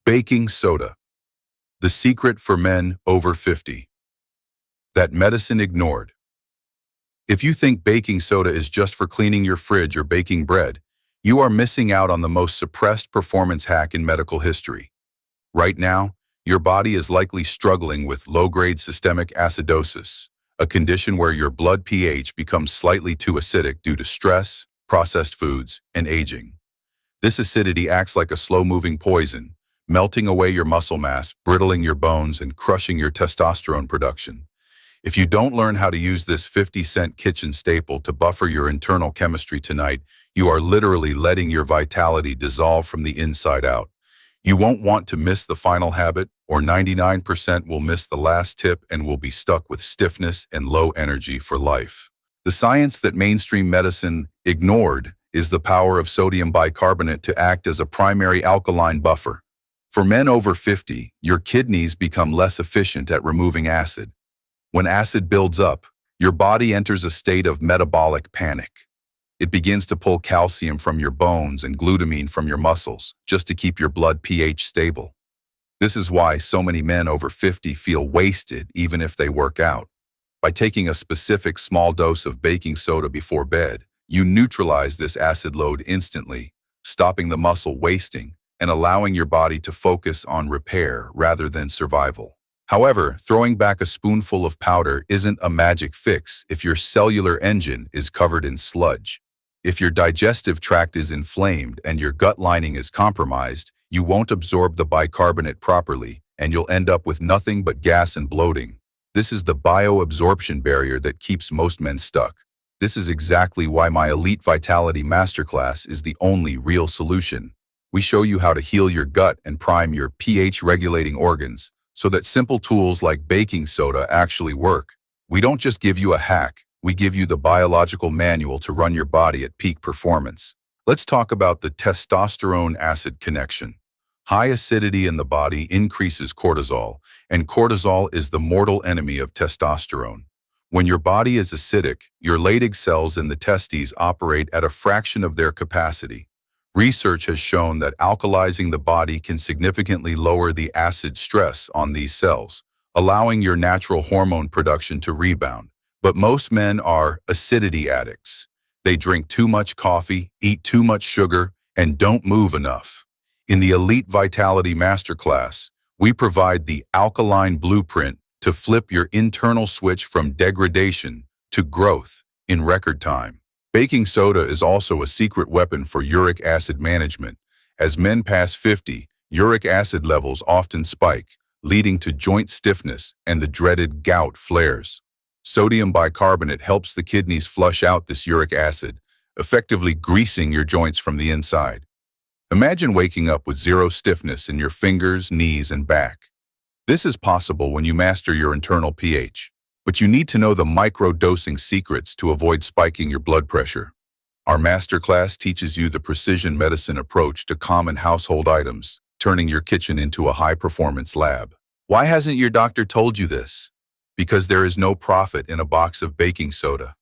Baking soda, the secret for men over 50. That medicine ignored. If you think baking soda is just for cleaning your fridge or baking bread, you are missing out on the most suppressed performance hack in medical history. Right now, your body is likely struggling with low-grade systemic acidosis, a condition where your blood pH becomes slightly too acidic due to stress, processed foods, and aging. This acidity acts like a slow-moving poison, melting away your muscle mass, brittling your bones, and crushing your testosterone production. If you don't learn how to use this 50-cent kitchen staple to buffer your internal chemistry tonight, you are literally letting your vitality dissolve from the inside out. You won't want to miss the final habit, or 99% will miss the last tip and will be stuck with stiffness and low energy for life. The science that mainstream medicine ignored is the power of sodium bicarbonate to act as a primary alkaline buffer. For men over 50, your kidneys become less efficient at removing acid. When acid builds up, your body enters a state of metabolic panic. It begins to pull calcium from your bones and glutamine from your muscles, just to keep your blood pH stable. This is why so many men over 50 feel wasted even if they work out. By taking a specific small dose of baking soda before bed, you neutralize this acid load instantly, stopping the muscle wasting and allowing your body to focus on repair rather than survival. However, throwing back a spoonful of powder isn't a magic fix if your cellular engine is covered in sludge. If your digestive tract is inflamed and your gut lining is compromised, you won't absorb the bicarbonate properly, and you'll end up with nothing but gas and bloating. This is the bioabsorption barrier that keeps most men stuck. This is exactly why my Elite Vitality Masterclass is the only real solution. We show you how to heal your gut and prime your pH-regulating organs, so that simple tools like baking soda actually work. We don't just give you a hack, we give you the biological manual to run your body at peak performance. Let's talk about the testosterone-acid connection. High acidity in the body increases cortisol, and cortisol is the mortal enemy of testosterone. When your body is acidic, your Leydig cells in the testes operate at a fraction of their capacity. Research has shown that alkalizing the body can significantly lower the acid stress on these cells, allowing your natural hormone production to rebound. But most men are acidity addicts. They drink too much coffee, eat too much sugar, and don't move enough. In the Elite Vitality Masterclass, we provide the alkaline blueprint to flip your internal switch from degradation to growth in record time. Baking soda is also a secret weapon for uric acid management. As men pass 50, uric acid levels often spike, leading to joint stiffness and the dreaded gout flares. Sodium bicarbonate helps the kidneys flush out this uric acid, effectively greasing your joints from the inside. Imagine waking up with zero stiffness in your fingers, knees, and back. This is possible when you master your internal pH. But you need to know the micro-dosing secrets to avoid spiking your blood pressure. Our masterclass teaches you the precision medicine approach to common household items, turning your kitchen into a high-performance lab. Why hasn't your doctor told you this? Because there is no profit in a box of baking soda.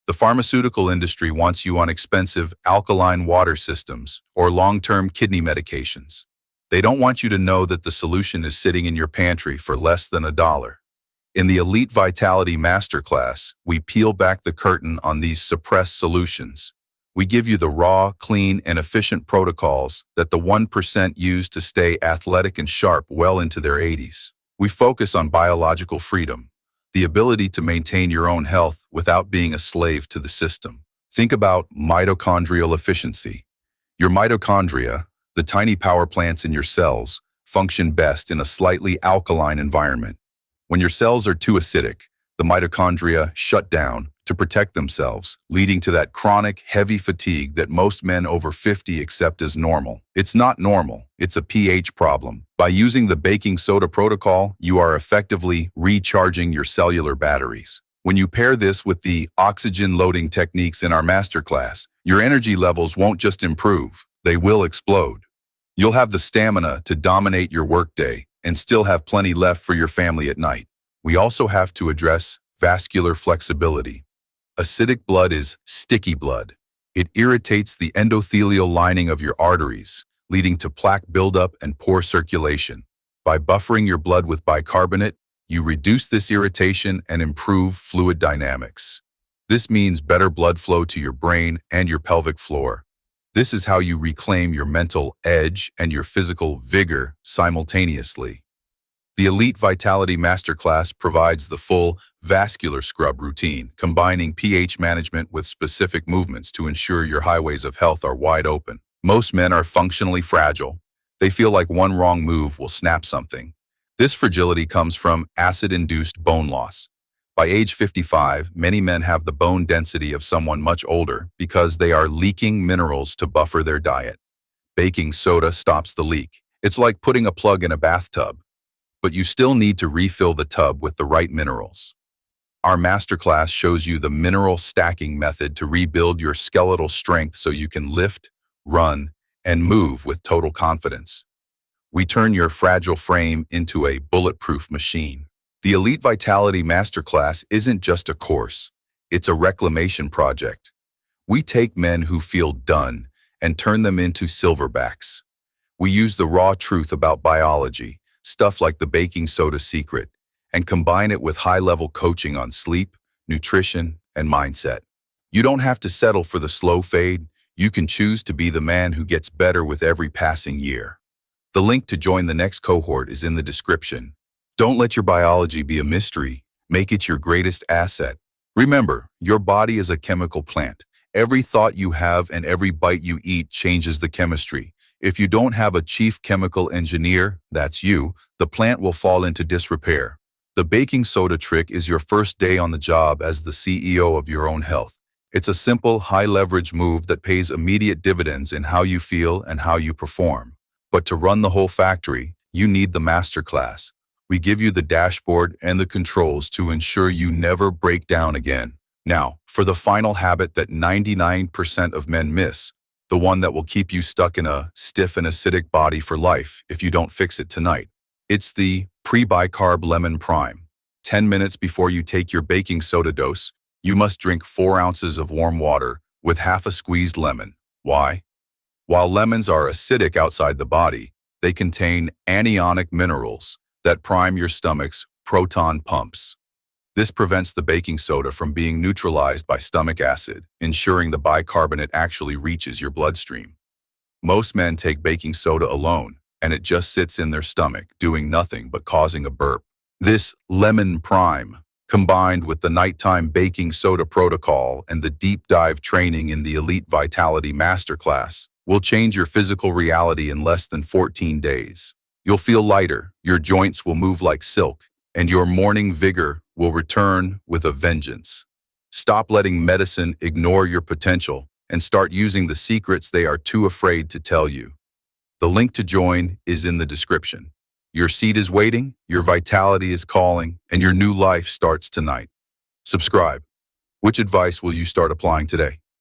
The pharmaceutical industry wants you on expensive alkaline water systems or long-term kidney medications. They don't want you to know that the solution is sitting in your pantry for less than $1. In the Elite Vitality Masterclass, we peel back the curtain on these suppressed solutions. We give you the raw, clean, and efficient protocols that the 1% use to stay athletic and sharp well into their 80s. We focus on biological freedom, the ability to maintain your own health without being a slave to the system. Think about mitochondrial efficiency. Your mitochondria, the tiny power plants in your cells, function best in a slightly alkaline environment. When your cells are too acidic, the mitochondria shut down to protect themselves, leading to that chronic, heavy fatigue that most men over 50 accept as normal. It's not normal, it's a pH problem. By using the baking soda protocol, you are effectively recharging your cellular batteries. When you pair this with the oxygen loading techniques in our masterclass, your energy levels won't just improve, they will explode. You'll have the stamina to dominate your workday and still have plenty left for your family at night. We also have to address vascular flexibility. Acidic blood is sticky blood. It irritates the endothelial lining of your arteries, leading to plaque buildup and poor circulation. By buffering your blood with bicarbonate, you reduce this irritation and improve fluid dynamics. This means better blood flow to your brain and your pelvic floor. This is how you reclaim your mental edge and your physical vigor simultaneously. The Elite Vitality Masterclass provides the full vascular scrub routine, combining pH management with specific movements to ensure your highways of health are wide open. Most men are functionally fragile. They feel like one wrong move will snap something. This fragility comes from acid-induced bone loss. By age 55, many men have the bone density of someone much older because they are leaking minerals to buffer their diet. Baking soda stops the leak. It's like putting a plug in a bathtub, but you still need to refill the tub with the right minerals. Our masterclass shows you the mineral stacking method to rebuild your skeletal strength so you can lift, run, and move with total confidence. We turn your fragile frame into a bulletproof machine. The Elite Vitality Masterclass isn't just a course, it's a reclamation project. We take men who feel done and turn them into silverbacks. We use the raw truth about biology, stuff like the baking soda secret, and combine it with high-level coaching on sleep, nutrition, and mindset. You don't have to settle for the slow fade. You can choose to be the man who gets better with every passing year. The link to join the next cohort is in the description. Don't let your biology be a mystery. Make it your greatest asset. Remember, your body is a chemical plant. Every thought you have and every bite you eat changes the chemistry. If you don't have a chief chemical engineer, that's you, the plant will fall into disrepair. The baking soda trick is your first day on the job as the CEO of your own health. It's a simple, high-leverage move that pays immediate dividends in how you feel and how you perform. But to run the whole factory, you need the masterclass. We give you the dashboard and the controls to ensure you never break down again. Now, for the final habit that 99% of men miss, the one that will keep you stuck in a stiff and acidic body for life if you don't fix it tonight. It's the pre-bicarb lemon prime. 10 minutes before you take your baking soda dose, you must drink 4 ounces of warm water with half a squeezed lemon. Why? While lemons are acidic outside the body, they contain anionic minerals that prime your stomach's proton pumps. This prevents the baking soda from being neutralized by stomach acid, ensuring the bicarbonate actually reaches your bloodstream. Most men take baking soda alone, and it just sits in their stomach, doing nothing but causing a burp. This lemon prime, combined with the nighttime baking soda protocol and the deep dive training in the Elite Vitality Masterclass, will change your physical reality in less than 14 days. You'll feel lighter, your joints will move like silk, and your morning vigor will return with a vengeance. Stop letting medicine ignore your potential and start using the secrets they are too afraid to tell you. The link to join is in the description. Your seat is waiting, your vitality is calling, and your new life starts tonight. Subscribe. Which advice will you start applying today?